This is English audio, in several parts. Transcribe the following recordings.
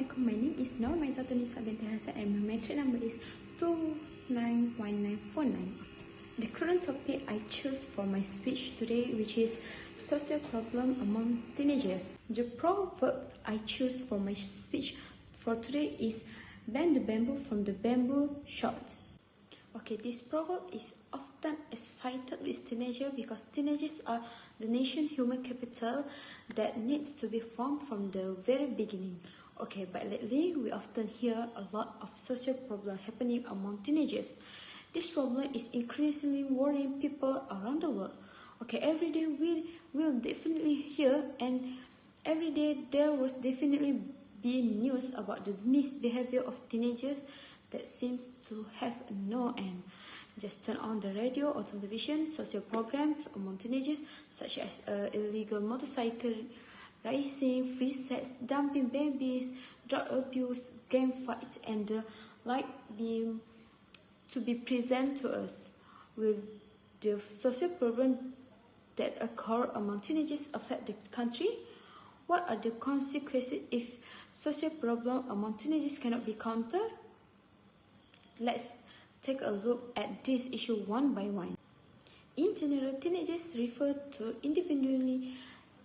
Assalamualaikum, my name is Nur Maizatun Nisa binti Hasan and my metric number is 291949. The current topic I choose for my speech today, which is social problem among teenagers. The proverb I choose for my speech for today is bend the bamboo from the bamboo shot. Okay, this proverb is often associated with teenagers because teenagers are the nation human capital that needs to be formed from the very beginning. Okay, but lately we often hear a lot of social problems happening among teenagers. This problem is increasingly worrying people around the world. Okay, every day we will definitely hear, and every day there will definitely be news about the misbehavior of teenagers that seems to have no end. Just turn on the radio or television, social programs among teenagers such as illegal motorcycle racing, free sex, dumping babies, drug abuse, gang fights, and the like to be present to us. Will the social problem that occur among teenagers affect the country? What are the consequences if social problem among teenagers cannot be countered? Let's take a look at this issue one by one. In general, teenagers refer to individually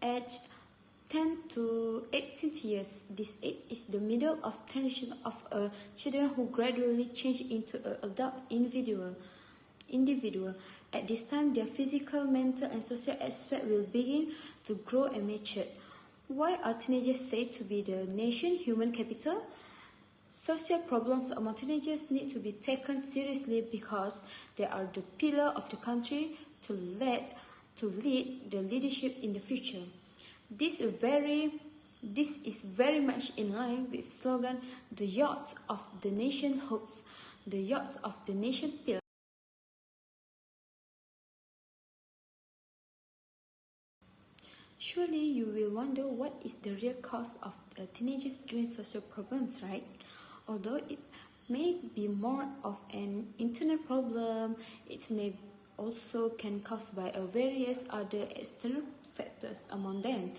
aged 10 to 18 years. This age is the middle of transition of a children who gradually change into an adult individual. At this time, their physical, mental, and social aspect will begin to grow and mature. Why are teenagers said to be the nation human capital? Social problems among teenagers need to be taken seriously because they are the pillar of the country to lead the leadership in the future. This is very much in line with slogan "The yacht of the nation hopes, the yacht of the nation pillar." Surely you will wonder what is the real cause of teenagers doing social problems, right? Although it may be more of an internal problem, it may also can caused by various other external factors. Among them,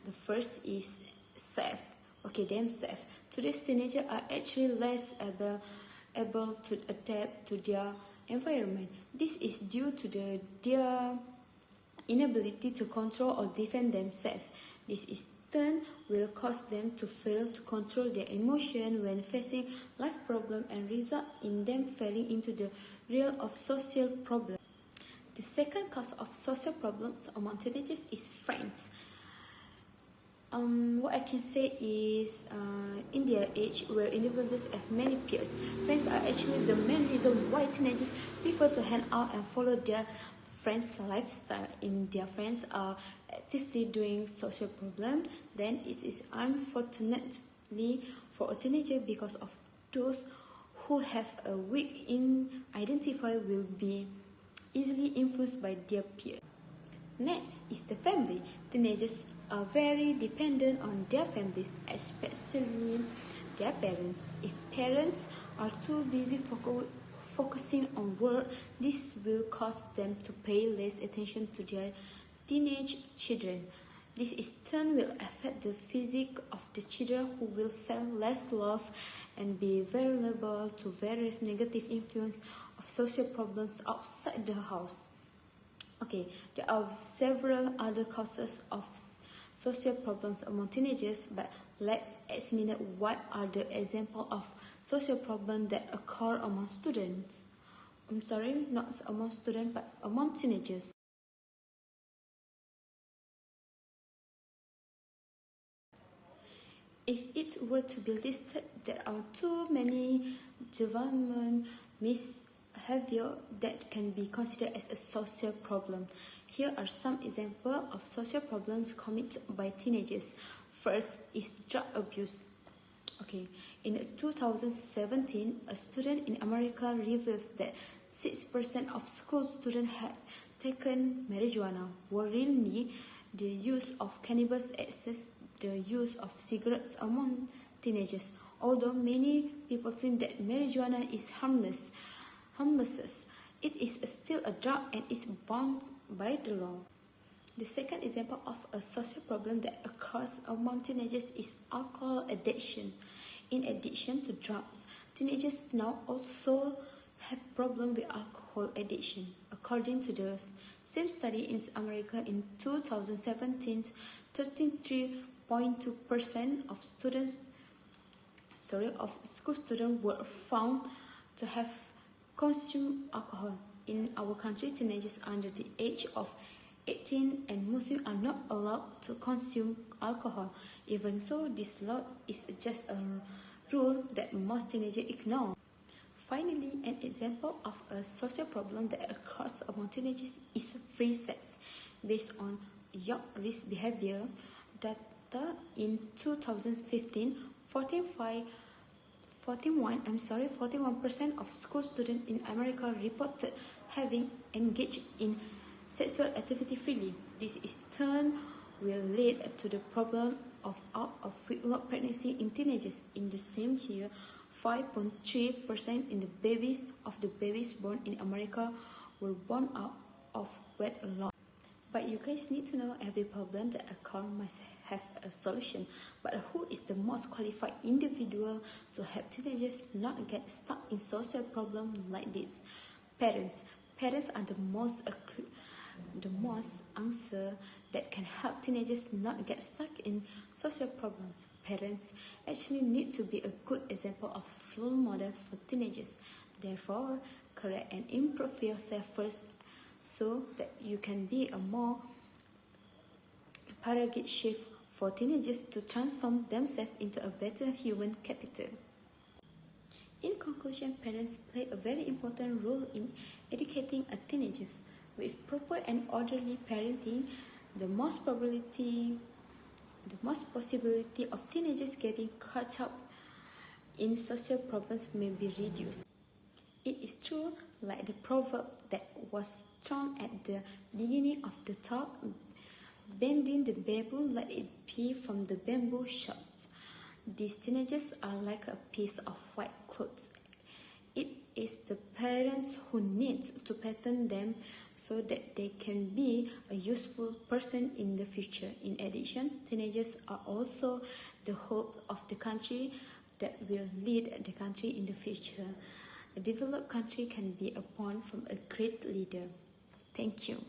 the first is themselves. Today's teenagers are actually less able to adapt to their environment. This is due to their inability to control or defend themselves. This in turn will cause them to fail to control their emotion when facing life problems and result in them falling into the realm of social problems. The second cause of social problems among teenagers is friends. What I can say is, in their age where individuals have many peers, friends are actually the main reason why teenagers prefer to hang out and follow their friends' lifestyle. If their friends are actively doing social problem, then it is unfortunately for a teenager because of those who have a weak identify will be easily influenced by their peers. Next is the family. Teenagers are very dependent on their families, especially their parents. If parents are too busy focusing on work, this will cause them to pay less attention to their teenage children. This in turn will affect the physique of the children, who will feel less love and be vulnerable to various negative influence of social problems outside the house. Okay, there are several other causes of social problems among teenagers, but let's examine what are the examples of social problems that occur among students. Not among students, but among teenagers. If it were to be listed, there are too many development misbehavior that can be considered as a social problem. Here are some examples of social problems committed by teenagers. First is drug abuse. Okay, in 2017, a student in America reveals that 6% of school students had taken marijuana. Worryingly, the use of cannabis exceeds the use of cigarettes among teenagers. Although many people think that marijuana is harmless, it is still a drug and is bound by the law. The second example of a social problem that occurs among teenagers is alcohol addiction. In addition to drugs, teenagers now also have problems with alcohol addiction. According to the same study in America in 2017, 33.2% of school students were found to have consumed alcohol. In our country, teenagers under the age of 18 and Muslims are not allowed to consume alcohol. Even so, this law is just a rule that most teenagers ignore. Finally, an example of a social problem that occurs among teenagers is free sex. Based on York Risk Behavior data in 2015, 41% of school students in America reported having engaged in sexual activity freely. This in turn will lead to the problem of out-of-wedlock pregnancy in teenagers. In the same year, 5.3% in the babies born in America were born out of wedlock. But you guys need to know every problem that occurs must have a solution. But who is the most qualified individual to help teenagers not get stuck in social problems like this? Parents. Parents are the most answer that can help teenagers not get stuck in social problems. Parents actually need to be a good example of role model for teenagers. Therefore, correct and improve yourself first so that you can be a more paradigm shift for teenagers to transform themselves into a better human capital. In conclusion, parents play a very important role in educating a teenagers. With proper and orderly parenting, the most possibility of teenagers getting caught up in social problems may be reduced. It is true, like the proverb that was thrown at the beginning of the talk, bending the bamboo let it be from the bamboo shoots. These teenagers are like a piece of white clothes. It is the parents who need to pattern them so that they can be a useful person in the future. In addition, teenagers are also the hope of the country that will lead the country in the future. A developed country can be born from a great leader. Thank you.